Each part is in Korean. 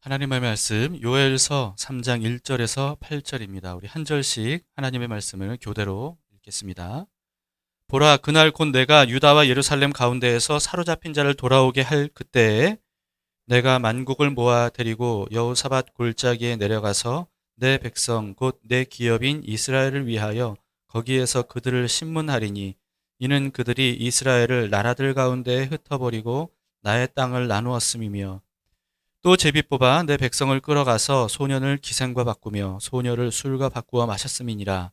하나님의 말씀 요엘서 3장 1절에서 8절입니다. 우리 한 절씩 하나님의 말씀을 교대로 읽겠습니다. 보라, 그날 곧 내가 유다와 예루살렘 가운데에서 사로잡힌 자를 돌아오게 할 그때에 내가 만국을 모아 데리고 여호사밧 골짜기에 내려가서 내 백성 곧 내 기업인 이스라엘을 위하여 거기에서 그들을 심문하리니 이는 그들이 이스라엘을 나라들 가운데에 흩어버리고 나의 땅을 나누었음이며 또 제비 뽑아 내 백성을 끌어가서 소년을 기생과 바꾸며 소녀를 술과 바꾸어 마셨음이니라.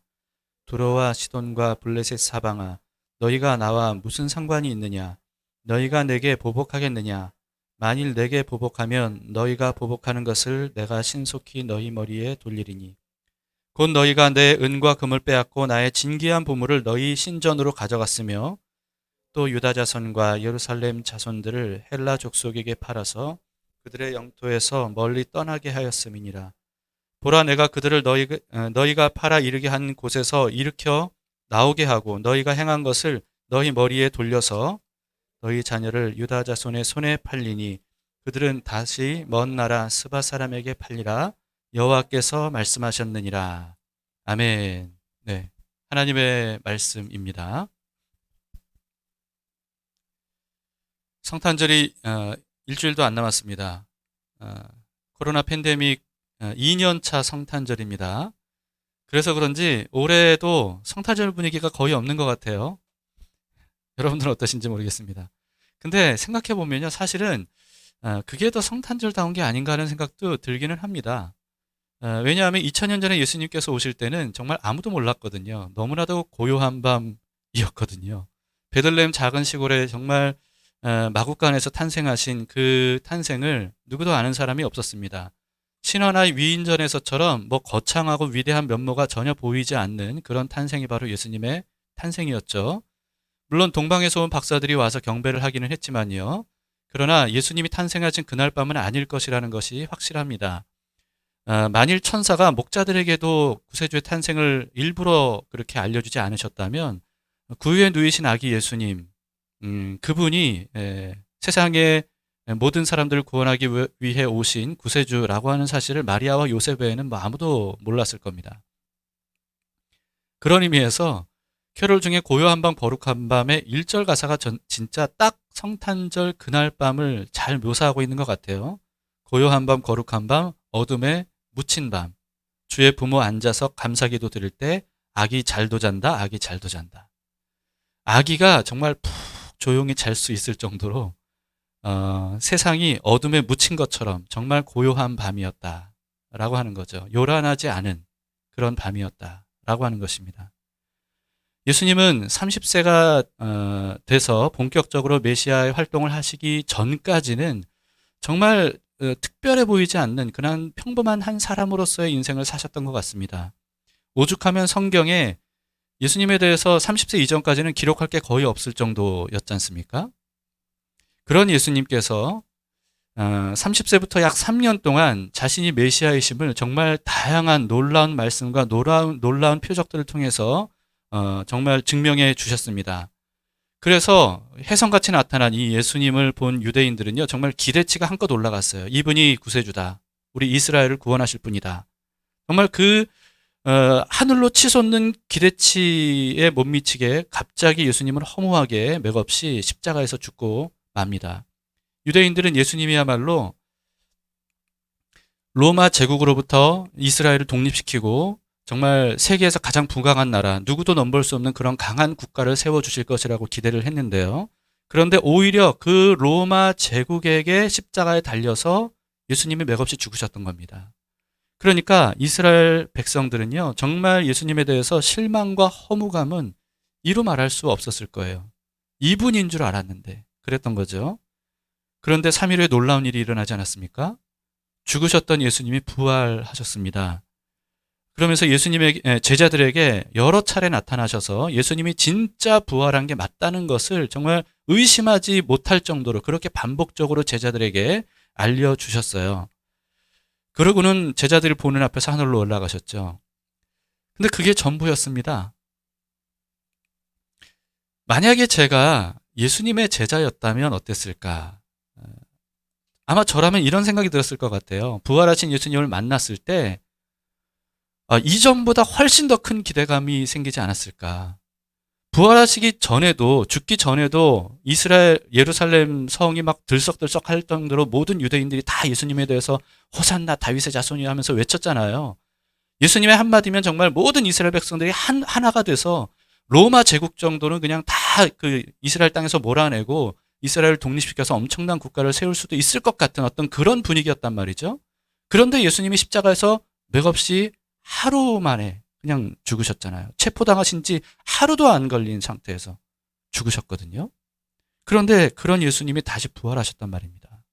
두로와 시돈과 블레셋 사방아, 너희가 나와 무슨 상관이 있느냐? 너희가 내게 보복하겠느냐? 만일 내게 보복하면 너희가 보복하는 것을 내가 신속히 너희 머리에 돌리리니 곧 너희가 내 은과 금을 빼앗고 나의 진귀한 보물을 너희 신전으로 가져갔으며 또 유다 자손과 예루살렘 자손들을 헬라 족속에게 팔아서 그들의 영토에서 멀리 떠나게 하였음이니라. 보라, 내가 그들을 너희가 팔아 이르게 한 곳에서 일으켜 나오게 하고 너희가 행한 것을 너희 머리에 돌려서 너희 자녀를 유다 자손의 손에 팔리니 그들은 다시 먼 나라 스바 사람에게 팔리라. 여호와께서 말씀하셨느니라. 아멘. 네, 하나님의 말씀입니다. 성탄절이 일주일도 안 남았습니다. 코로나 팬데믹 2년차 성탄절입니다. 그래서 그런지 올해도 성탄절 분위기가 거의 없는 것 같아요. 여러분들은 어떠신지 모르겠습니다. 근데 생각해보면요, 사실은 그게 더 성탄절다운 게 아닌가 하는 생각도 들기는 합니다. 왜냐하면 2000년 전에 예수님께서 오실 때는 정말 아무도 몰랐거든요. 너무나도 고요한 밤이었거든요. 베들레헴 작은 시골에 정말 마국간에서 탄생하신 그 탄생을 누구도 아는 사람이 없었습니다. 신화나 위인전에서처럼 뭐 거창하고 위대한 면모가 전혀 보이지 않는 그런 탄생이 바로 예수님의 탄생이었죠. 물론 동방에서 온 박사들이 와서 경배를 하기는 했지만요. 그러나 예수님이 탄생하신 그날 밤은 아닐 것이라는 것이 확실합니다. 만일 천사가 목자들에게도 구세주의 탄생을 일부러 그렇게 알려주지 않으셨다면 구유에 누이신 아기 예수님, 그분이 세상의 모든 사람들을 구원하기 위해 오신 구세주라고 하는 사실을 마리아와 요셉 외에는 뭐 아무도 몰랐을 겁니다. 그런 의미에서 캐롤 중에 고요한 밤 거룩한 밤의 1절 가사가 진짜 딱 성탄절 그날 밤을 잘 묘사하고 있는 것 같아요. 고요한 밤 거룩한 밤 어둠에 묻힌 밤 주의 부모 앉아서 감사기도 드릴 때 아기 잘도 잔다, 아기 잘도 잔다. 아기가 정말 푹 조용히 잘 수 있을 정도로 세상이 어둠에 묻힌 것처럼 정말 고요한 밤이었다라고 하는 거죠. 요란하지 않은 그런 밤이었다라고 하는 것입니다. 예수님은 30세가 돼서 본격적으로 메시아의 활동을 하시기 전까지는 정말 특별해 보이지 않는 그런 평범한 한 사람으로서의 인생을 사셨던 것 같습니다. 오죽하면 성경에 예수님에 대해서 30세 이전까지는 기록할 게 거의 없을 정도였지 않습니까? 그런 예수님께서 30세부터 약 3년 동안 자신이 메시아이심을 정말 다양한 놀라운 말씀과 놀라운 표적들을 통해서 정말 증명해 주셨습니다. 그래서 혜성같이 나타난 이 예수님을 본 유대인들은요, 정말 기대치가 한껏 올라갔어요. 이분이 구세주다. 우리 이스라엘을 구원하실 분이다. 정말 그 하늘로 치솟는 기대치에 못 미치게 갑자기 예수님을 허무하게 맥없이 십자가에서 죽고 맙니다. 유대인들은 예수님이야말로 로마 제국으로부터 이스라엘을 독립시키고 정말 세계에서 가장 부강한 나라, 누구도 넘볼 수 없는 그런 강한 국가를 세워주실 것이라고 기대를 했는데요. 그런데 오히려 그 로마 제국에게 십자가에 달려서 예수님이 맥없이 죽으셨던 겁니다. 그러니까 이스라엘 백성들은요, 정말 예수님에 대해서 실망과 허무감은 이루 말할 수 없었을 거예요. 이분인 줄 알았는데 그랬던 거죠. 그런데 3일 후에 놀라운 일이 일어나지 않았습니까? 죽으셨던 예수님이 부활하셨습니다. 그러면서 예수님의 제자들에게 여러 차례 나타나셔서 예수님이 진짜 부활한 게 맞다는 것을 정말 의심하지 못할 정도로 그렇게 반복적으로 제자들에게 알려주셨어요. 그러고는 제자들이 보는 앞에서 하늘로 올라가셨죠. 근데 그게 전부였습니다. 만약에 제가 예수님의 제자였다면 어땠을까? 아마 저라면 이런 생각이 들었을 것 같아요. 부활하신 예수님을 만났을 때 이전보다 훨씬 더 큰 기대감이 생기지 않았을까. 부활하시기 전에도, 죽기 전에도 이스라엘 예루살렘 성이 막 들썩들썩 할 정도로 모든 유대인들이 다 예수님에 대해서 호산나 다윗의 자손이 하면서 외쳤잖아요. 예수님의 한마디면 정말 모든 이스라엘 백성들이 하나가 돼서 로마 제국 정도는 그냥 다 그 이스라엘 땅에서 몰아내고 이스라엘을 독립시켜서 엄청난 국가를 세울 수도 있을 것 같은 어떤 그런 분위기였단 말이죠. 그런데 예수님이 십자가에서 맥없이 하루 만에 그냥 죽으셨잖아요. 체포당하신 지 하루도 안 걸린 상태에서 죽으셨거든요. 그런데 그런 예수님이 다시 부활하셨단 말입니다.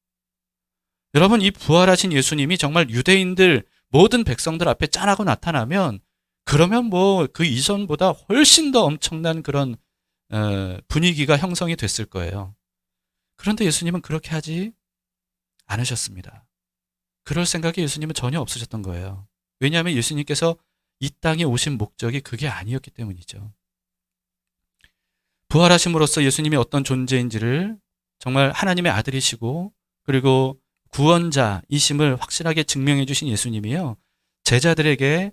여러분, 이 부활하신 예수님이 정말 유대인들 모든 백성들 앞에 짠하고 나타나면 그러면 뭐 그 이전보다 훨씬 더 엄청난 그런 분위기가 형성이 됐을 거예요. 그런데 예수님은 그렇게 하지 않으셨습니다. 그럴 생각이 예수님은 전혀 없으셨던 거예요. 왜냐하면 예수님께서 이 땅에 오신 목적이 그게 아니었기 때문이죠. 부활하심으로써 예수님이 어떤 존재인지를 정말 하나님의 아들이시고 그리고 구원자이심을 확실하게 증명해 주신 예수님이요. 제자들에게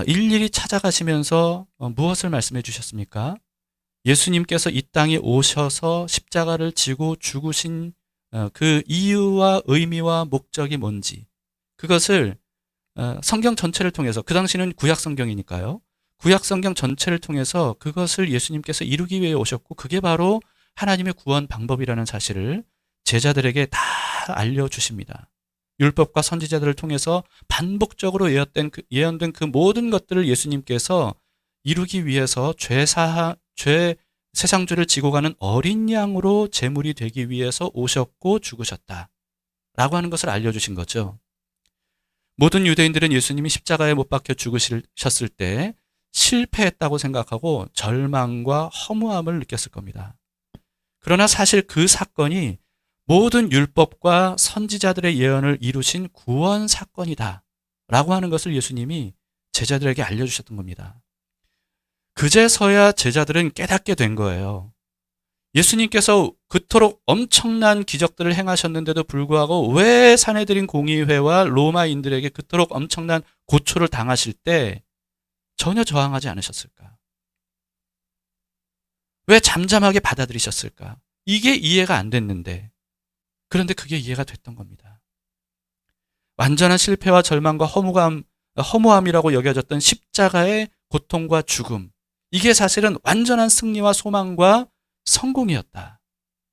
일일이 찾아가시면서 무엇을 말씀해 주셨습니까? 예수님께서 이 땅에 오셔서 십자가를 지고 죽으신 그 이유와 의미와 목적이 뭔지 그것을 성경 전체를 통해서, 그 당시는 구약 성경이니까요. 구약 성경 전체를 통해서 그것을 예수님께서 이루기 위해 오셨고 그게 바로 하나님의 구원 방법이라는 사실을 제자들에게 다 알려주십니다. 율법과 선지자들을 통해서 반복적으로 예언된 그 모든 것들을 예수님께서 이루기 위해서 세상죄를 지고 가는 어린 양으로 제물이 되기 위해서 오셨고 죽으셨다 라고 하는 것을 알려주신 거죠. 모든 유대인들은 예수님이 십자가에 못 박혀 죽으셨을 때 실패했다고 생각하고 절망과 허무함을 느꼈을 겁니다. 그러나 사실 그 사건이 모든 율법과 선지자들의 예언을 이루신 구원 사건이다 라고 하는 것을 예수님이 제자들에게 알려주셨던 겁니다. 그제서야 제자들은 깨닫게 된 거예요. 예수님께서 그토록 엄청난 기적들을 행하셨는데도 불구하고 왜 산헤드린 공의회와 로마인들에게 그토록 엄청난 고초를 당하실 때 전혀 저항하지 않으셨을까? 왜 잠잠하게 받아들이셨을까? 이게 이해가 안 됐는데, 그런데 그게 이해가 됐던 겁니다. 완전한 실패와 절망과 허무함이라고 여겨졌던 십자가의 고통과 죽음, 이게 사실은 완전한 승리와 소망과 성공이었다.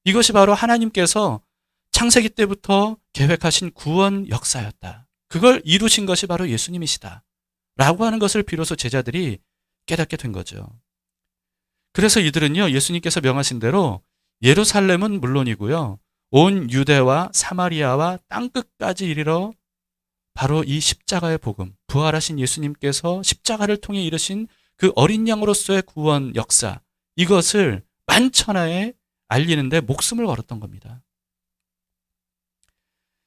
이것이 바로 하나님께서 창세기 때부터 계획하신 구원 역사였다. 그걸 이루신 것이 바로 예수님이시다 라고 하는 것을 비로소 제자들이 깨닫게 된 거죠. 그래서 이들은요, 예수님께서 명하신 대로 예루살렘은 물론이고요, 온 유대와 사마리아와 땅끝까지 이르러 바로 이 십자가의 복음, 부활하신 예수님께서 십자가를 통해 이루신 그 어린 양으로서의 구원 역사, 이것을 만천하에 알리는데 목숨을 걸었던 겁니다.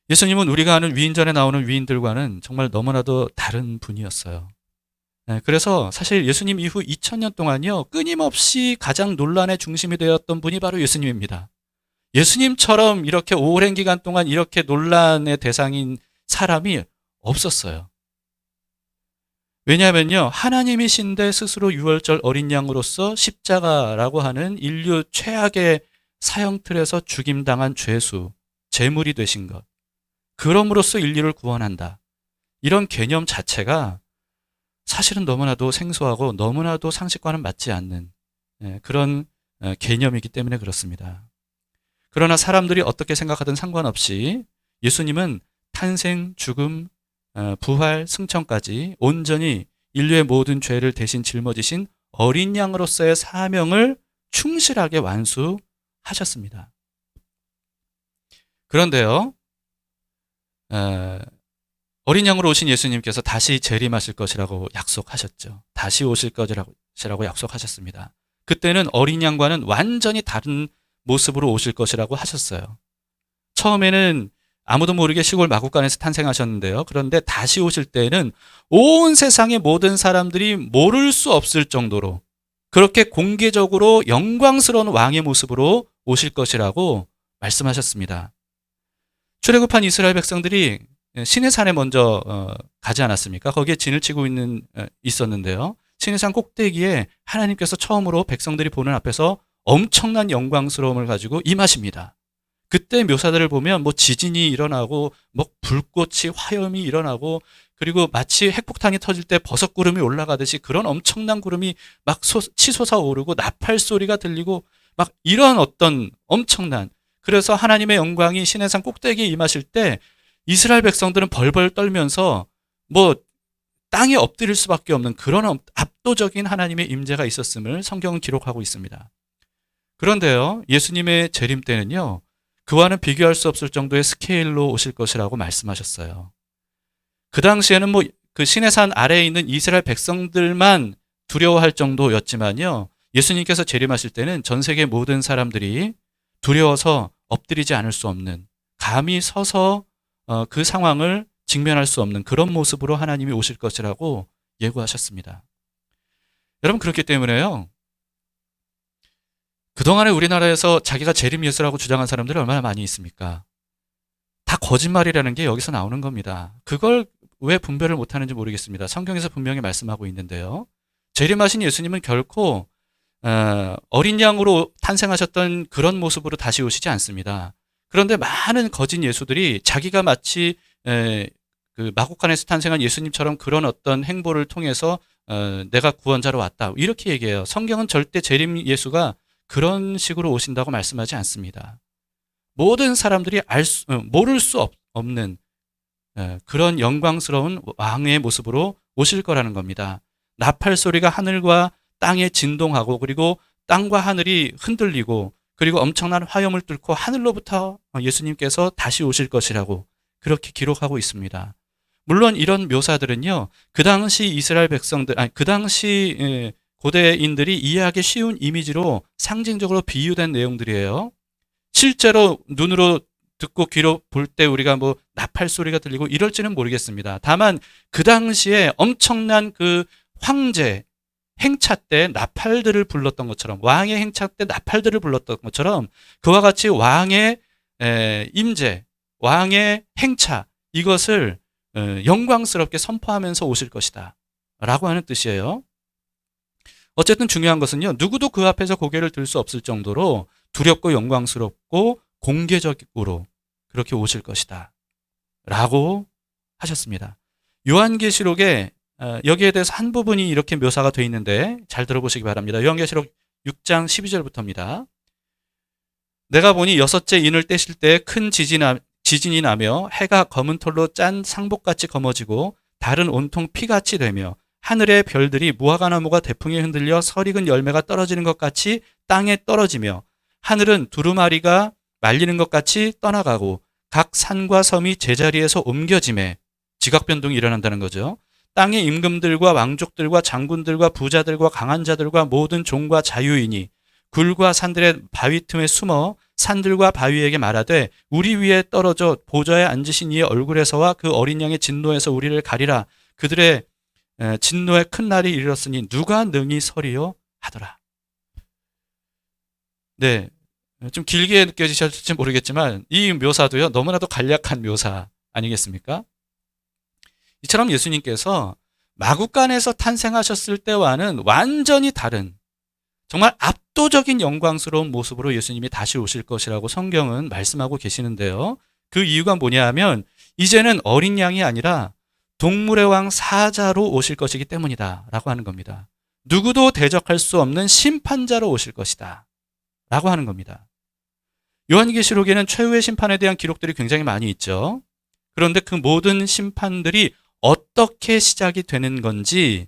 예수님은 우리가 아는 위인전에 나오는 위인들과는 정말 너무나도 다른 분이었어요. 그래서 사실 예수님 이후 2000년 동안요, 끊임없이 가장 논란의 중심이 되었던 분이 바로 예수님입니다. 예수님처럼 이렇게 오랜 기간 동안 이렇게 논란의 대상인 사람이 없었어요. 왜냐하면요, 하나님이신데 스스로 유월절 어린 양으로서 십자가라고 하는 인류 최악의 사형틀에서 죽임당한 죄수, 제물이 되신 것, 그럼으로써 인류를 구원한다. 이런 개념 자체가 사실은 너무나도 생소하고 너무나도 상식과는 맞지 않는 그런 개념이기 때문에 그렇습니다. 그러나 사람들이 어떻게 생각하든 상관없이 예수님은 탄생, 죽음, 부활, 승천까지 온전히 인류의 모든 죄를 대신 짊어지신 어린 양으로서의 사명을 충실하게 완수하셨습니다. 그런데요, 어린 양으로 오신 예수님께서 다시 재림하실 것이라고 약속하셨죠. 다시 오실 것이라고 약속하셨습니다. 그때는 어린 양과는 완전히 다른 모습으로 오실 것이라고 하셨어요. 처음에는 아무도 모르게 시골 마구간에서 탄생하셨는데요. 그런데 다시 오실 때는 온 세상의 모든 사람들이 모를 수 없을 정도로 그렇게 공개적으로 영광스러운 왕의 모습으로 오실 것이라고 말씀하셨습니다. 출애굽한 이스라엘 백성들이 시내산에 먼저 가지 않았습니까? 거기에 진을 치고 있었는데요. 시내산 꼭대기에 하나님께서 처음으로 백성들이 보는 앞에서 엄청난 영광스러움을 가지고 임하십니다. 그때 묘사들을 보면 뭐 지진이 일어나고 뭐 불꽃이 화염이 일어나고 그리고 마치 핵폭탄이 터질 때 버섯구름이 올라가듯이 그런 엄청난 구름이 막 치솟아 오르고 나팔 소리가 들리고 막 이런 어떤 엄청난, 그래서 하나님의 영광이 시내산 꼭대기에 임하실 때 이스라엘 백성들은 벌벌 떨면서 뭐 땅에 엎드릴 수밖에 없는 그런 압도적인 하나님의 임재가 있었음을 성경은 기록하고 있습니다. 그런데요, 예수님의 재림 때는요, 그와는 비교할 수 없을 정도의 스케일로 오실 것이라고 말씀하셨어요. 그 당시에는 뭐 그 시내산 아래에 있는 이스라엘 백성들만 두려워할 정도였지만요, 예수님께서 재림하실 때는 전 세계 모든 사람들이 두려워서 엎드리지 않을 수 없는, 감히 서서 그 상황을 직면할 수 없는 그런 모습으로 하나님이 오실 것이라고 예고하셨습니다. 여러분, 그렇기 때문에요, 그동안에 우리나라에서 자기가 재림 예수라고 주장한 사람들이 얼마나 많이 있습니까? 다 거짓말이라는 게 여기서 나오는 겁니다. 그걸 왜 분별을 못하는지 모르겠습니다. 성경에서 분명히 말씀하고 있는데요, 재림하신 예수님은 결코 어린 양으로 탄생하셨던 그런 모습으로 다시 오시지 않습니다. 그런데 많은 거짓 예수들이 자기가 마치 그 마구간에서 탄생한 예수님처럼 그런 어떤 행보를 통해서 내가 구원자로 왔다, 이렇게 얘기해요. 성경은 절대 재림 예수가 그런 식으로 오신다고 말씀하지 않습니다. 모든 사람들이 모를 수 없는 그런 영광스러운 왕의 모습으로 오실 거라는 겁니다. 나팔 소리가 하늘과 땅에 진동하고, 그리고 땅과 하늘이 흔들리고, 그리고 엄청난 화염을 뚫고 하늘로부터 예수님께서 다시 오실 것이라고 그렇게 기록하고 있습니다. 물론 이런 묘사들은요, 그 당시 이스라엘 백성들, 그 당시 고대인들이 이해하기 쉬운 이미지로 상징적으로 비유된 내용들이에요. 실제로 눈으로 듣고 귀로 볼 때 우리가 뭐 나팔 소리가 들리고 이럴지는 모르겠습니다. 다만 그 당시에 엄청난 그 황제 행차 때 나팔들을 불렀던 것처럼, 왕의 행차 때 나팔들을 불렀던 것처럼 그와 같이 왕의 임재, 왕의 행차, 이것을 영광스럽게 선포하면서 오실 것이다 라고 하는 뜻이에요. 어쨌든 중요한 것은요, 누구도 그 앞에서 고개를 들 수 없을 정도로 두렵고 영광스럽고 공개적으로 그렇게 오실 것이다 라고 하셨습니다. 요한계시록에 여기에 대해서 한 부분이 이렇게 묘사가 되어 있는데 잘 들어보시기 바랍니다. 요한계시록 6장 12절부터입니다. 내가 보니 여섯째 인을 떼실 때 큰 지진이 나며 해가 검은 털로 짠 상복같이 검어지고 달은 온통 피같이 되며 하늘의 별들이 무화과나무가 대풍에 흔들려 설익은 열매가 떨어지는 것 같이 땅에 떨어지며 하늘은 두루마리가 말리는 것 같이 떠나가고 각 산과 섬이 제자리에서 옮겨짐에, 지각 변동이 일어난다는 거죠. 땅의 임금들과 왕족들과 장군들과 부자들과 강한 자들과 모든 종과 자유인이 굴과 산들의 바위 틈에 숨어 산들과 바위에게 말하되 우리 위에 떨어져 보좌에 앉으신 이의 얼굴에서와 그 어린 양의 진노에서 우리를 가리라. 그들의 진노의 큰 날이 이르렀으니 누가 능히 서리요 하더라. 네, 좀 길게 느껴지실지 모르겠지만 이 묘사도요, 너무나도 간략한 묘사 아니겠습니까? 이처럼 예수님께서 마구간에서 탄생하셨을 때와는 완전히 다른, 정말 압도적인 영광스러운 모습으로 예수님이 다시 오실 것이라고 성경은 말씀하고 계시는데요, 그 이유가 뭐냐 하면 이제는 어린 양이 아니라 동물의 왕 사자로 오실 것이기 때문이다 라고 하는 겁니다. 누구도 대적할 수 없는 심판자로 오실 것이다 라고 하는 겁니다. 요한계시록에는 최후의 심판에 대한 기록들이 굉장히 많이 있죠. 그런데 그 모든 심판들이 어떻게 시작이 되는 건지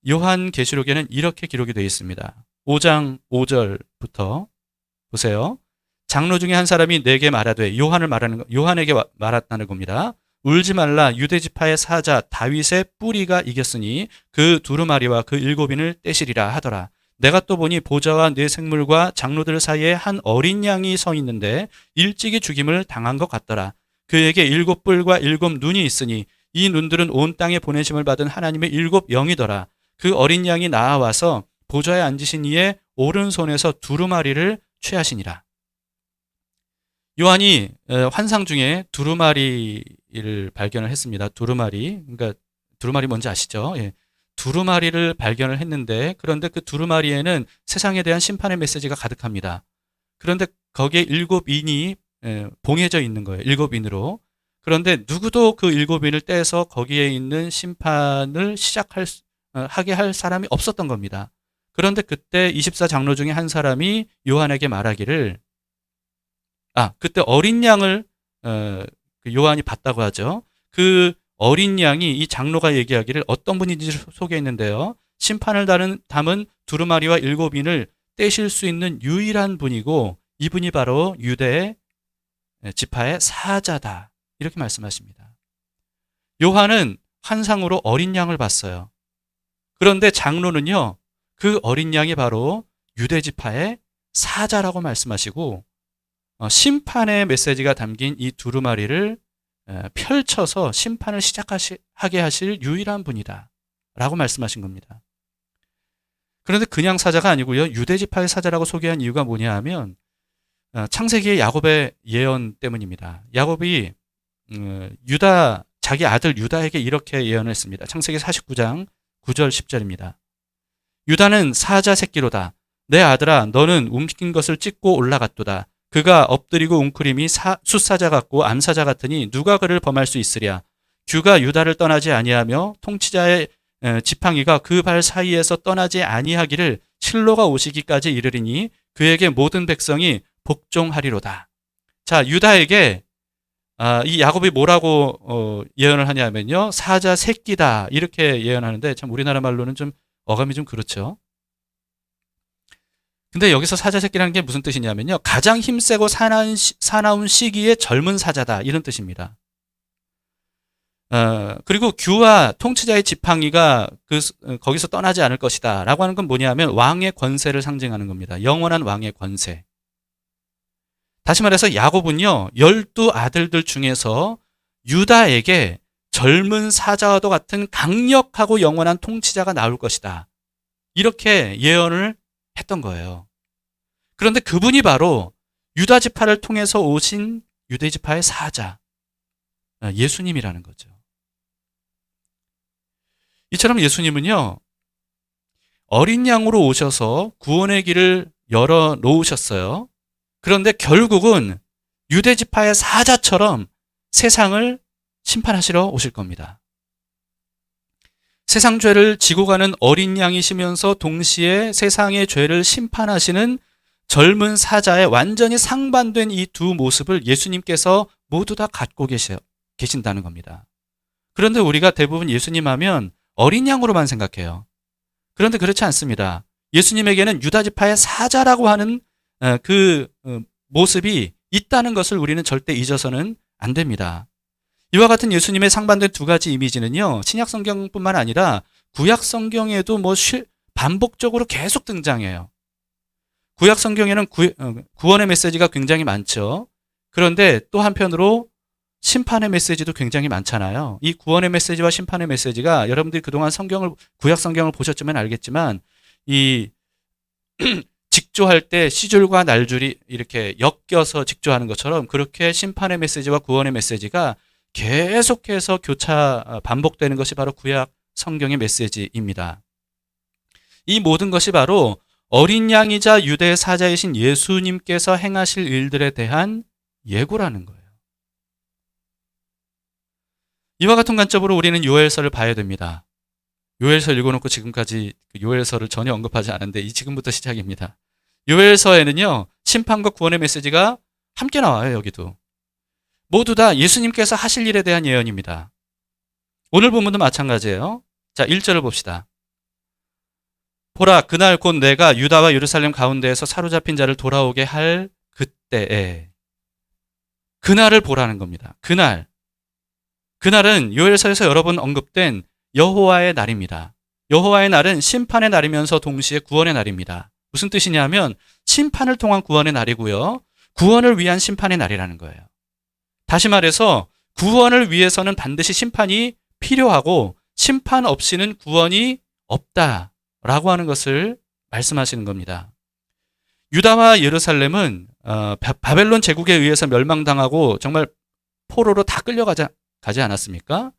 요한계시록에는 이렇게 기록이 되어 있습니다. 5장 5절부터 보세요. 장로 중에 한 사람이 내게 말하되, 요한에게 말했다는 겁니다. 울지 말라, 유대 지파의 사자 다윗의 뿌리가 이겼으니 그 두루마리와 그 일곱인을 떼시리라 하더라. 내가 또 보니 보좌와 네 생물과 장로들 사이에 한 어린 양이 서 있는데 일찍이 죽임을 당한 것 같더라. 그에게 일곱 뿔과 일곱 눈이 있으니 이 눈들은 온 땅에 보내심을 받은 하나님의 일곱 영이더라. 그 어린 양이 나아와서 보좌에 앉으신 이의 오른손에서 두루마리를 취하시니라. 요한이 환상 중에 두루마리를 발견을 했습니다. 두루마리. 그러니까 두루마리 뭔지 아시죠? 예. 두루마리를 발견을 했는데, 그런데 그 두루마리에는 세상에 대한 심판의 메시지가 가득합니다. 그런데 거기에 7인이 봉해져 있는 거예요. 7인으로. 그런데 누구도 그 7인을 떼서 거기에 있는 심판을 하게 할 사람이 없었던 겁니다. 그런데 그때 24장로 중에 한 사람이 요한에게 말하기를, 그때 어린 양을 그 요한이 봤다고 하죠. 그 어린 양이 이 장로가 얘기하기를 어떤 분인지 소개했는데요. 심판을 담은 두루마리와 7인을 떼실 수 있는 유일한 분이고, 이분이 바로 유대 지파의 사자다. 이렇게 말씀하십니다. 요한은 환상으로 어린 양을 봤어요. 그런데 장로는요, 그 어린 양이 바로 유대 지파의 사자라고 말씀하시고, 심판의 메시지가 담긴 이 두루마리를 펼쳐서 심판을 시작하게 하실 유일한 분이다 라고 말씀하신 겁니다. 그런데 그냥 사자가 아니고요, 유대 지파의 사자라고 소개한 이유가 뭐냐 하면 창세기의 야곱의 예언 때문입니다. 야곱이 자기 아들 유다에게 이렇게 예언을 했습니다. 창세기 49장 9절 10절입니다. 유다는 사자 새끼로다. 내 아들아, 너는 움킨 것을 찢고 올라갔도다. 그가 엎드리고 웅크림이 숫사자 같고 암사자 같으니 누가 그를 범할 수 있으랴. 규가 유다를 떠나지 아니하며 통치자의 지팡이가 그 발 사이에서 떠나지 아니하기를 실로가 오시기까지 이르리니 그에게 모든 백성이 복종하리로다. 자, 유다에게 이 야곱이 뭐라고 예언을 하냐면요, 사자 새끼다 이렇게 예언하는데, 참 우리나라 말로는 좀 어감이 좀 그렇죠. 근데 여기서 사자 새끼라는 게 무슨 뜻이냐면요, 가장 힘세고 사나운 시기에 젊은 사자다 이런 뜻입니다. 그리고 규와 통치자의 지팡이가 거기서 떠나지 않을 것이다 라고 하는 건 뭐냐면 왕의 권세를 상징하는 겁니다. 영원한 왕의 권세. 다시 말해서 야곱은요, 12아들들 중에서 유다에게 젊은 사자와도 같은 강력하고 영원한 통치자가 나올 것이다, 이렇게 예언을 했던 거예요. 그런데 그분이 바로 유다 지파를 통해서 오신 유대 지파의 사자, 예수님이라는 거죠. 이처럼 예수님은요, 어린 양으로 오셔서 구원의 길을 열어 놓으셨어요. 그런데 결국은 유대 지파의 사자처럼 세상을 심판하시러 오실 겁니다. 세상 죄를 지고 가는 어린 양이시면서 동시에 세상의 죄를 심판하시는 젊은 사자의 완전히 상반된 이 두 모습을 예수님께서 모두 다 갖고 계신다는 겁니다. 그런데 우리가 대부분 예수님 하면 어린 양으로만 생각해요. 그런데 그렇지 않습니다. 예수님에게는 유다 지파의 사자라고 하는 그 모습이 있다는 것을 우리는 절대 잊어서는 안 됩니다. 이와 같은 예수님의 상반된 두 가지 이미지는요, 신약 성경뿐만 아니라 구약 성경에도 반복적으로 계속 등장해요. 구약 성경에는 구원의 메시지가 굉장히 많죠. 그런데 또 한편으로 심판의 메시지도 굉장히 많잖아요. 이 구원의 메시지와 심판의 메시지가, 여러분들이 그동안 구약 성경을 보셨지만 알겠지만, 이 직조할 때 시줄과 날줄이 이렇게 엮여서 직조하는 것처럼, 그렇게 심판의 메시지와 구원의 메시지가 계속해서 반복되는 것이 바로 구약 성경의 메시지입니다. 이 모든 것이 바로 어린 양이자 유대의 사자이신 예수님께서 행하실 일들에 대한 예고라는 거예요. 이와 같은 관점으로 우리는 요엘서를 봐야 됩니다. 요엘서 읽어놓고 지금까지 요엘서를 전혀 언급하지 않았는데 지금부터 시작입니다. 요엘서에는요, 심판과 구원의 메시지가 함께 나와요. 여기도 모두 다 예수님께서 하실 일에 대한 예언입니다. 오늘 본문도 마찬가지예요. 자, 1절을 봅시다. 보라, 그날 곧 내가 유다와 예루살렘 가운데에서 사로잡힌 자를 돌아오게 할 그때에. 그날을 보라는 겁니다. 그날은 요엘서에서 여러 번 언급된 여호와의 날입니다. 여호와의 날은 심판의 날이면서 동시에 구원의 날입니다. 무슨 뜻이냐면 심판을 통한 구원의 날이고요, 구원을 위한 심판의 날이라는 거예요. 다시 말해서 구원을 위해서는 반드시 심판이 필요하고 심판 없이는 구원이 없다라고 하는 것을 말씀하시는 겁니다. 유다와 예루살렘은 바벨론 제국에 의해서 멸망당하고 정말 포로로 다 가지 않았습니까?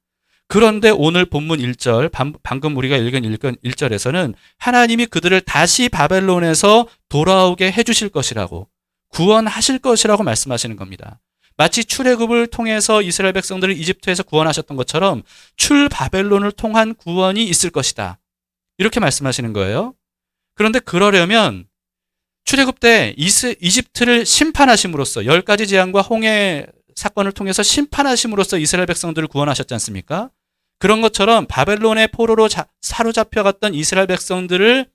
그런데 오늘 본문 1절, 방금 우리가 읽은 1절에서는 하나님이 그들을 다시 바벨론에서 돌아오게 해주실 것이라고, 구원하실 것이라고 말씀하시는 겁니다. 마치 출애굽을 통해서 이스라엘 백성들을 이집트에서 구원하셨던 것처럼 출바벨론을 통한 구원이 있을 것이다. 이렇게 말씀하시는 거예요. 그런데 그러려면 출애굽 때 이집트를 심판하심으로써 10가지 재앙과 홍해 사건을 통해서 심판하심으로써 이스라엘 백성들을 구원하셨지 않습니까? 그런 것처럼 바벨론의 포로로 사로잡혀갔던 이스라엘 백성들을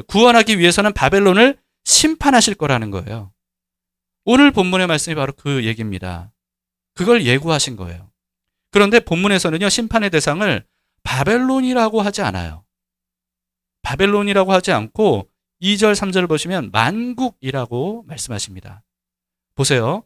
구원하기 위해서는 바벨론을 심판하실 거라는 거예요. 오늘 본문의 말씀이 바로 그 얘기입니다. 그걸 예고하신 거예요. 그런데 본문에서는요, 심판의 대상을 바벨론이라고 하지 않아요. 바벨론이라고 하지 않고 2절, 3절을 보시면 만국이라고 말씀하십니다. 보세요.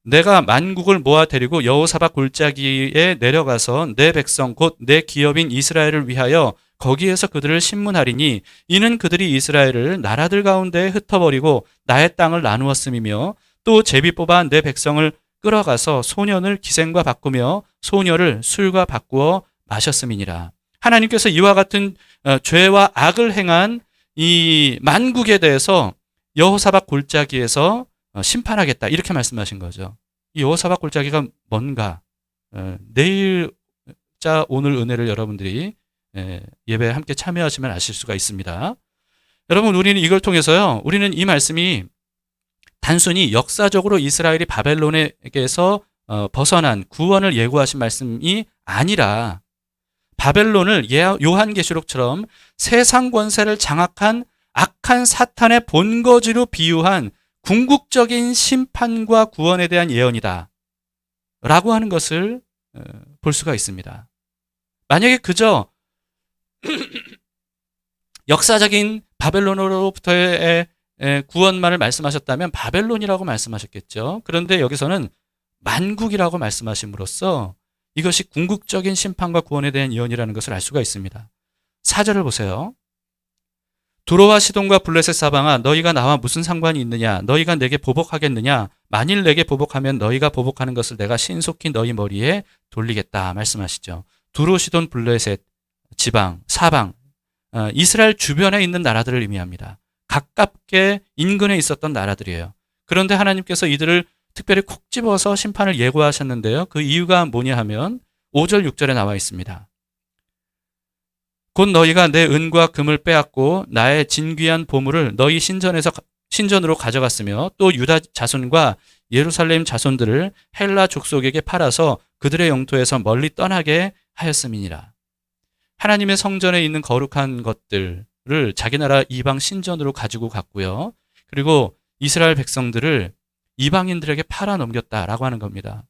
내가 만국을 모아 데리고 여호사밧 골짜기에 내려가서 내 백성 곧 내 기업인 이스라엘을 위하여 거기에서 그들을 심문하리니 이는 그들이 이스라엘을 나라들 가운데 흩어버리고 나의 땅을 나누었음이며 또 제비 뽑아 내 백성을 끌어가서 소년을 기생과 바꾸며 소녀를 술과 바꾸어 마셨음이니라. 하나님께서 이와 같은 죄와 악을 행한 이 만국에 대해서 여호사밧 골짜기에서 심판하겠다, 이렇게 말씀하신 거죠. 이 여호사밧 골짜기가 뭔가 내일자 오늘 은혜를 여러분들이 예배에 함께 참여하시면 아실 수가 있습니다. 여러분, 우리는 이걸 통해서요, 우리는 이 말씀이 단순히 역사적으로 이스라엘이 바벨론에게서 벗어난 구원을 예고하신 말씀이 아니라 바벨론을 요한계시록처럼 세상 권세를 장악한 악한 사탄의 본거지로 비유한 궁극적인 심판과 구원에 대한 예언이다 라고 하는 것을 볼 수가 있습니다. 만약에 그저 역사적인 바벨론으로부터의 구원만을 말씀하셨다면 바벨론이라고 말씀하셨겠죠. 그런데 여기서는 만국이라고 말씀하심으로써 이것이 궁극적인 심판과 구원에 대한 예언이라는 것을 알 수가 있습니다. 4절을 보세요. 두로와 시돈과 블레셋 사방아, 너희가 나와 무슨 상관이 있느냐? 너희가 내게 보복하겠느냐? 만일 내게 보복하면 너희가 보복하는 것을 내가 신속히 너희 머리에 돌리겠다 말씀하시죠. 두로, 시돈, 블레셋 지방, 사방, 이스라엘 주변에 있는 나라들을 의미합니다. 가깝게 인근에 있었던 나라들이에요. 그런데 하나님께서 이들을 특별히 콕 집어서 심판을 예고하셨는데요. 그 이유가 뭐냐 하면 5절, 6절에 나와 있습니다. 곧 너희가 내 은과 금을 빼앗고 나의 진귀한 보물을 너희 신전으로 가져갔으며 또 유다 자손과 예루살렘 자손들을 헬라 족속에게 팔아서 그들의 영토에서 멀리 떠나게 하였음이니라. 하나님의 성전에 있는 거룩한 것들을 자기 나라 이방 신전으로 가지고 갔고요. 그리고 이스라엘 백성들을 이방인들에게 팔아 넘겼다라고 하는 겁니다.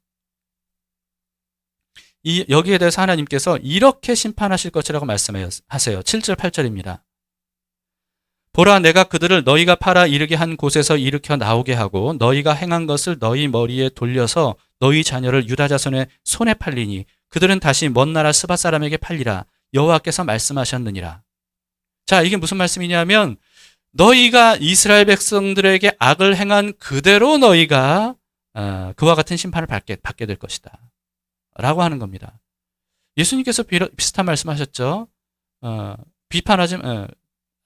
여기에 대해서 하나님께서 이렇게 심판하실 것이라고 말씀하세요. 7절, 8절입니다. 보라, 내가 그들을 너희가 팔아 이르게 한 곳에서 일으켜 나오게 하고 너희가 행한 것을 너희 머리에 돌려서 너희 자녀를 유다 자손의 손에 팔리니 그들은 다시 먼 나라 스바 사람에게 팔리라. 여호와께서 말씀하셨느니라. 자, 이게 무슨 말씀이냐면 너희가 이스라엘 백성들에게 악을 행한 그대로 너희가 그와 같은 심판을 받게 될 것이다 라고 하는 겁니다. 예수님께서 비슷한 말씀하셨죠.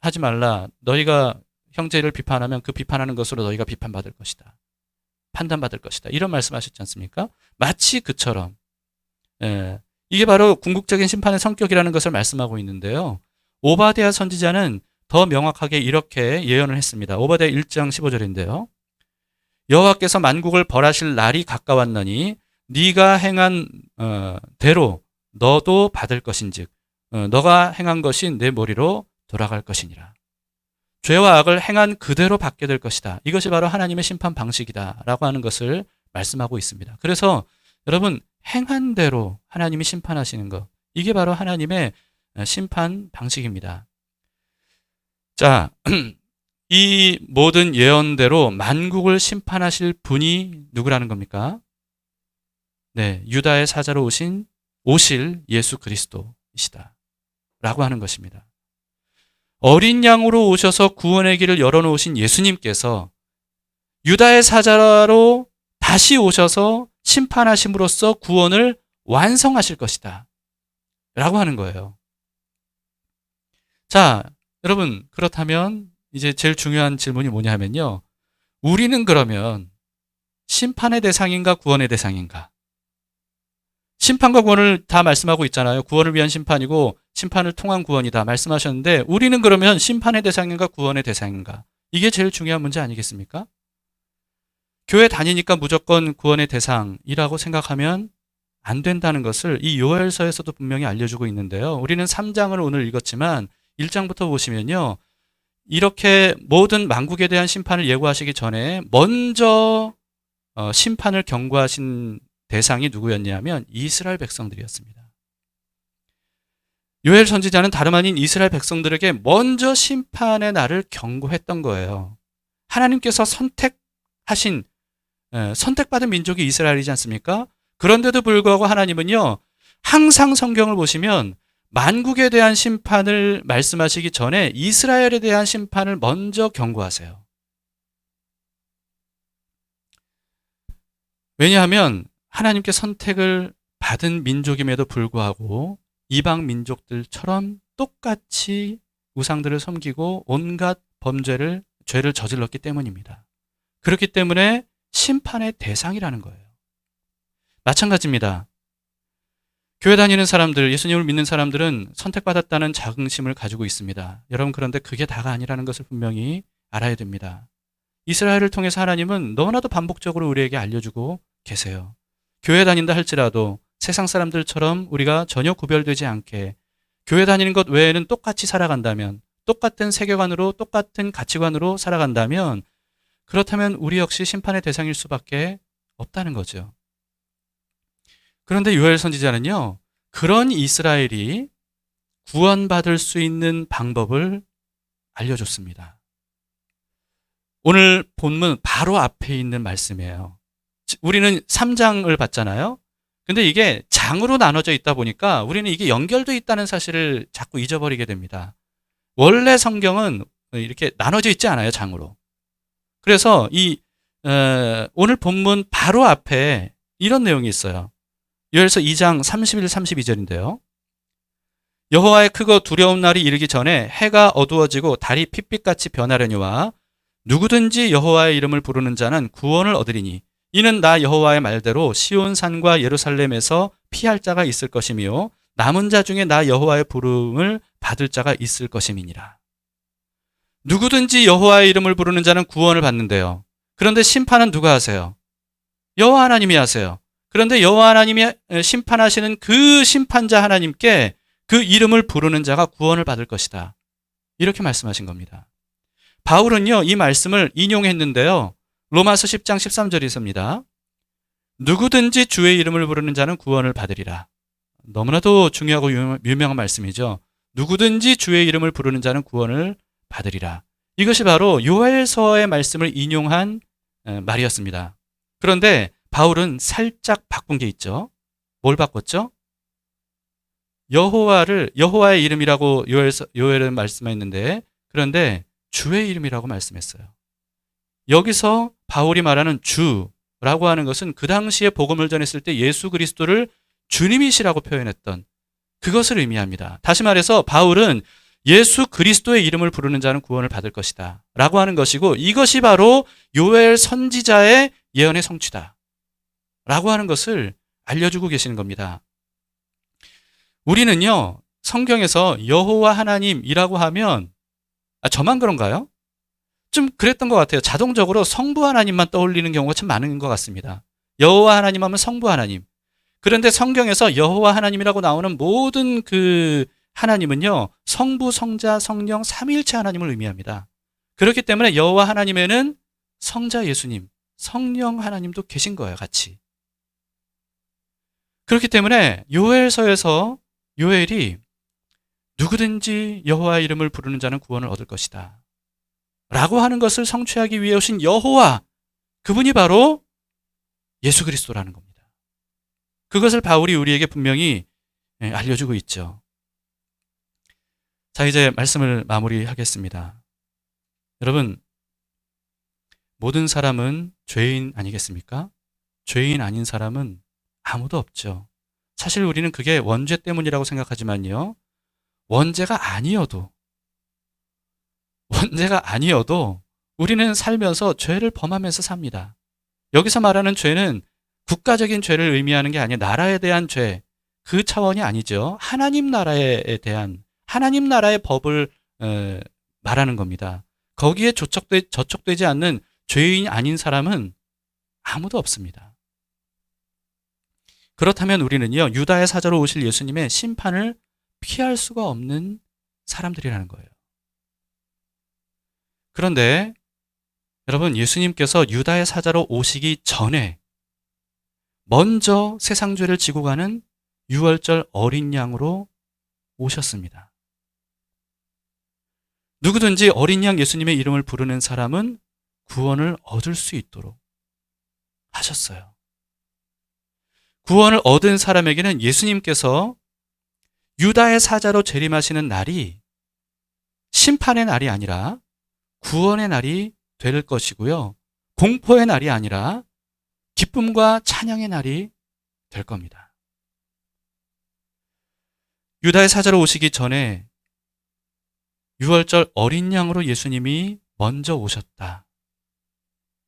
하지 말라. 너희가 형제를 비판하면 그 비판하는 것으로 너희가 비판받을 것이다. 판단받을 것이다. 이런 말씀하셨지 않습니까? 마치 그처럼 이게 바로 궁극적인 심판의 성격이라는 것을 말씀하고 있는데요. 오바댜 선지자는 더 명확하게 이렇게 예언을 했습니다. 오바댜 1장 15절인데요. 여호와께서 만국을 벌하실 날이 가까웠느니 네가 행한 대로 너도 받을 것인즉 너가 행한 것이 내 머리로 돌아갈 것이니라. 죄와 악을 행한 그대로 받게 될 것이다. 이것이 바로 하나님의 심판 방식이다라고 하는 것을 말씀하고 있습니다. 그래서 여러분, 행한 대로 하나님이 심판하시는 것, 이게 바로 하나님의 심판 방식입니다. 자, 이 모든 예언대로 만국을 심판하실 분이 누구라는 겁니까? 네, 유다의 사자로 오실 예수 그리스도이시다 라고 하는 것입니다. 어린 양으로 오셔서 구원의 길을 열어놓으신 예수님께서 유다의 사자로 다시 오셔서 심판하심으로써 구원을 완성하실 것이다 라고 하는 거예요. 자, 여러분, 그렇다면 이제 제일 중요한 질문이 뭐냐면요, 우리는 그러면 심판의 대상인가 구원의 대상인가? 심판과 구원을 다 말씀하고 있잖아요. 구원을 위한 심판이고 심판을 통한 구원이다 말씀하셨는데, 우리는 그러면 심판의 대상인가 구원의 대상인가? 이게 제일 중요한 문제 아니겠습니까? 교회 다니니까 무조건 구원의 대상이라고 생각하면 안 된다는 것을 이 요엘서에서도 분명히 알려주고 있는데요. 우리는 3장을 오늘 읽었지만 1장부터 보시면요, 이렇게 모든 만국에 대한 심판을 예고하시기 전에 먼저 심판을 경고하신 대상이 누구였냐면 이스라엘 백성들이었습니다. 요엘 선지자는 다름 아닌 이스라엘 백성들에게 먼저 심판의 날을 경고했던 거예요. 하나님께서 선택받은 민족이 이스라엘이지 않습니까? 그런데도 불구하고 하나님은요, 항상 성경을 보시면 만국에 대한 심판을 말씀하시기 전에 이스라엘에 대한 심판을 먼저 경고하세요. 왜냐하면 하나님께 선택을 받은 민족임에도 불구하고 이방 민족들처럼 똑같이 우상들을 섬기고 온갖 죄를 저질렀기 때문입니다. 그렇기 때문에 심판의 대상이라는 거예요. 마찬가지입니다. 교회 다니는 사람들, 예수님을 믿는 사람들은 선택받았다는 자긍심을 가지고 있습니다. 여러분, 그런데 그게 다가 아니라는 것을 분명히 알아야 됩니다. 이스라엘을 통해서 하나님은 너무나도 반복적으로 우리에게 알려주고 계세요. 교회 다닌다 할지라도 세상 사람들처럼 우리가 전혀 구별되지 않게 교회 다니는 것 외에는 똑같이 살아간다면, 똑같은 세계관으로 똑같은 가치관으로 살아간다면, 그렇다면 우리 역시 심판의 대상일 수밖에 없다는 거죠. 그런데 요엘 선지자는요, 그런 이스라엘이 구원받을 수 있는 방법을 알려줬습니다. 오늘 본문 바로 앞에 있는 말씀이에요. 우리는 3장을 봤잖아요. 근데 이게 장으로 나눠져 있다 보니까 우리는 이게 연결되어 있다는 사실을 자꾸 잊어버리게 됩니다. 원래 성경은 이렇게 나눠져 있지 않아요, 장으로. 그래서 오늘 본문 바로 앞에 이런 내용이 있어요. 요엘서 2장 31, 32절인데요. 여호와의 크고 두려운 날이 이르기 전에 해가 어두워지고 달이 핏빛같이 변하려니와 누구든지 여호와의 이름을 부르는 자는 구원을 얻으리니 이는 나 여호와의 말대로 시온산과 예루살렘에서 피할 자가 있을 것이며 남은 자 중에 나 여호와의 부름을 받을 자가 있을 것임이니라. 누구든지 여호와의 이름을 부르는 자는 구원을 받는데요. 그런데 심판은 누가 하세요? 여호와 하나님이 하세요. 그런데 여호와 하나님이 심판하시는 그 심판자 하나님께 그 이름을 부르는 자가 구원을 받을 것이다. 이렇게 말씀하신 겁니다. 바울은요, 이 말씀을 인용했는데요. 로마서 10장 13절이 있습니다. 누구든지 주의 이름을 부르는 자는 구원을 받으리라. 너무나도 중요하고 유명한 말씀이죠. 누구든지 주의 이름을 부르는 자는 구원을 받으리라. 이것이 바로 요엘서의 말씀을 인용한 말이었습니다. 그런데 바울은 살짝 바꾼 게 있죠. 뭘 바꿨죠? 여호와의 이름이라고 요엘은 말씀했는데, 그런데 주의 이름이라고 말씀했어요. 여기서 바울이 말하는 주라고 하는 것은 그 당시에 복음을 전했을 때 예수 그리스도를 주님이시라고 표현했던 그것을 의미합니다. 다시 말해서 바울은 예수 그리스도의 이름을 부르는 자는 구원을 받을 것이다 라고 하는 것이고, 이것이 바로 요엘 선지자의 예언의 성취다 라고 하는 것을 알려주고 계시는 겁니다. 우리는요, 성경에서 여호와 하나님이라고 하면 저만 그런가요? 좀 그랬던 것 같아요. 자동적으로 성부 하나님만 떠올리는 경우가 참 많은 것 같습니다. 여호와 하나님 하면 성부 하나님. 그런데 성경에서 여호와 하나님이라고 나오는 모든 그 하나님은요, 성부, 성자, 성령, 삼위일체 하나님을 의미합니다. 그렇기 때문에 여호와 하나님에는 성자 예수님, 성령 하나님도 계신 거예요, 같이. 그렇기 때문에 요엘서에서 요엘이 누구든지 여호와의 이름을 부르는 자는 구원을 얻을 것이다 라고 하는 것을 성취하기 위해 오신 여호와, 그분이 바로 예수 그리스도라는 겁니다. 그것을 바울이 우리에게 분명히 알려주고 있죠. 자, 이제 말씀을 마무리하겠습니다. 여러분, 모든 사람은 죄인 아니겠습니까? 죄인 아닌 사람은 아무도 없죠. 사실 우리는 그게 원죄 때문이라고 생각하지만요. 원죄가 아니어도, 원죄가 아니어도 우리는 살면서 죄를 범하면서 삽니다. 여기서 말하는 죄는 국가적인 죄를 의미하는 게 아니라 나라에 대한 죄, 그 차원이 아니죠. 하나님 나라에 대한, 하나님 나라의 법을 말하는 겁니다. 거기에 저촉되지 않는 죄인이 아닌 사람은 아무도 없습니다. 그렇다면 우리는요, 유다의 사자로 오실 예수님의 심판을 피할 수가 없는 사람들이라는 거예요. 그런데 여러분, 예수님께서 유다의 사자로 오시기 전에 먼저 세상 죄를 지고 가는 유월절 어린 양으로 오셨습니다. 누구든지 어린 양 예수님의 이름을 부르는 사람은 구원을 얻을 수 있도록 하셨어요. 구원을 얻은 사람에게는 예수님께서 유다의 사자로 재림하시는 날이 심판의 날이 아니라 구원의 날이 될 것이고요. 공포의 날이 아니라 기쁨과 찬양의 날이 될 겁니다. 유다의 사자로 오시기 전에 유월절 어린 양으로 예수님이 먼저 오셨다.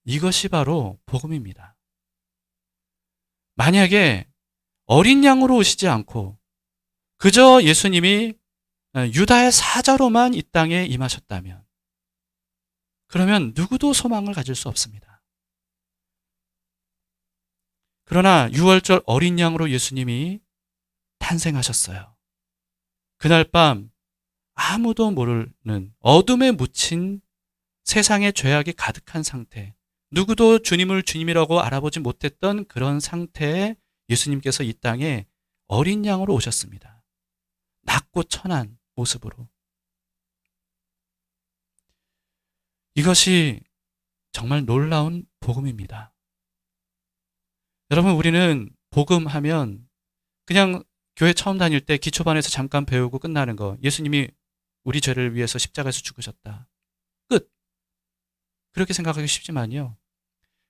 이것이 바로 복음입니다. 만약에 어린 양으로 오시지 않고 그저 예수님이 유다의 사자로만 이 땅에 임하셨다면, 그러면 누구도 소망을 가질 수 없습니다. 그러나 유월절 어린 양으로 예수님이 탄생하셨어요. 그날 밤 아무도 모르는 어둠에 묻힌 세상의 죄악이 가득한 상태, 누구도 주님을 주님이라고 알아보지 못했던 그런 상태에 예수님께서 이 땅에 어린 양으로 오셨습니다. 낮고 천한 모습으로. 이것이 정말 놀라운 복음입니다. 여러분, 우리는 복음하면 그냥 교회 처음 다닐 때 기초반에서 잠깐 배우고 끝나는 거, 예수님이 우리 죄를 위해서 십자가에서 죽으셨다, 끝. 그렇게 생각하기 쉽지만요,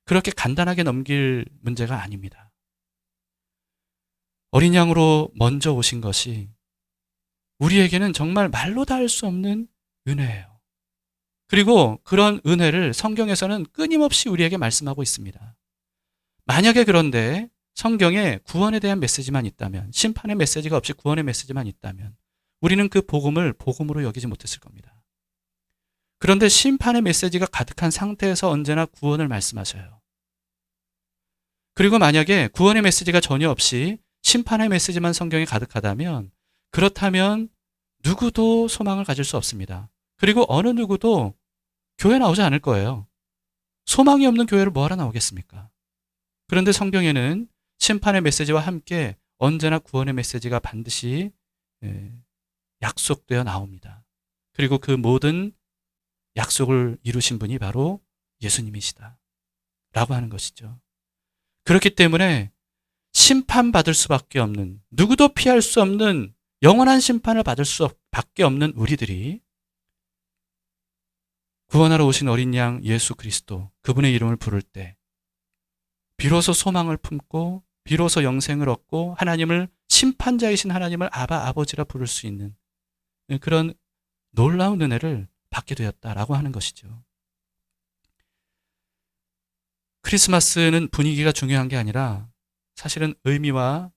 그렇게 간단하게 넘길 문제가 아닙니다. 어린 양으로 먼저 오신 것이 우리에게는 정말 말로 다 할 수 없는 은혜예요. 그리고 그런 은혜를 성경에서는 끊임없이 우리에게 말씀하고 있습니다. 만약에 그런데 성경에 구원에 대한 메시지만 있다면, 심판의 메시지가 없이 구원의 메시지만 있다면 우리는 그 복음을 복음으로 여기지 못했을 겁니다. 그런데 심판의 메시지가 가득한 상태에서 언제나 구원을 말씀하셔요. 그리고 만약에 구원의 메시지가 전혀 없이 심판의 메시지만 성경에 가득하다면, 그렇다면 누구도 소망을 가질 수 없습니다. 그리고 어느 누구도 교회 나오지 않을 거예요. 소망이 없는 교회를 뭐하러 나오겠습니까? 그런데 성경에는 심판의 메시지와 함께 언제나 구원의 메시지가 반드시 약속되어 나옵니다. 그리고 그 모든 약속을 이루신 분이 바로 예수님이시다 라고 하는 것이죠. 그렇기 때문에 심판받을 수밖에 없는, 누구도 피할 수 없는 영원한 심판을 받을 수밖에 없는 우리들이 구원하러 오신 어린 양 예수 그리스도, 그분의 이름을 부를 때 비로소 소망을 품고 비로소 영생을 얻고 하나님을, 심판자이신 하나님을 아버지라 부를 수 있는 그런 놀라운 은혜를 받게 되었다라고 하는 것이죠. 크리스마스는 분위기가 중요한 게 아니라 사실은 의미가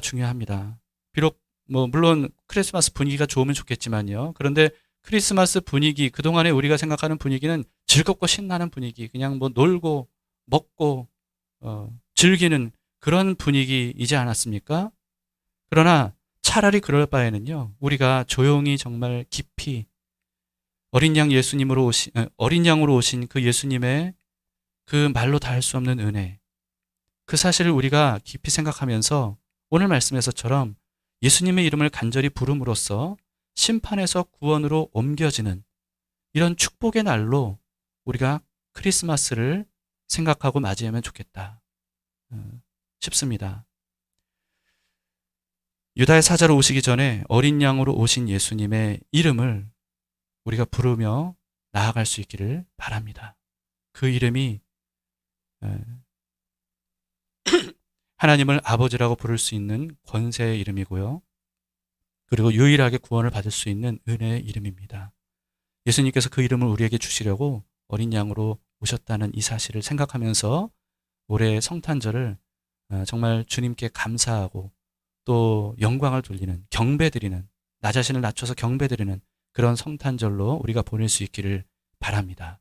중요합니다. 비록 물론 크리스마스 분위기가 좋으면 좋겠지만요. 그런데 크리스마스 분위기, 그동안에 우리가 생각하는 분위기는 즐겁고 신나는 분위기, 그냥 놀고 먹고 즐기는 그런 분위기이지 않았습니까? 그러나 차라리 그럴 바에는요, 우리가 조용히 정말 깊이 어린 양으로 오신 그 예수님의 그 말로 다 할 수 없는 은혜, 그 사실을 우리가 깊이 생각하면서 오늘 말씀에서처럼 예수님의 이름을 간절히 부름으로써 심판에서 구원으로 옮겨지는 이런 축복의 날로 우리가 크리스마스를 생각하고 맞이하면 좋겠다 싶습니다. 유다의 사자로 오시기 전에 어린 양으로 오신 예수님의 이름을 우리가 부르며 나아갈 수 있기를 바랍니다. 그 이름이 하나님을 아버지라고 부를 수 있는 권세의 이름이고요. 그리고 유일하게 구원을 받을 수 있는 은혜의 이름입니다. 예수님께서 그 이름을 우리에게 주시려고 어린 양으로 오셨다는 이 사실을 생각하면서 올해 성탄절을 정말 주님께 감사하고 또 영광을 돌리는, 경배드리는, 나 자신을 낮춰서 경배드리는 그런 성탄절로 우리가 보낼 수 있기를 바랍니다.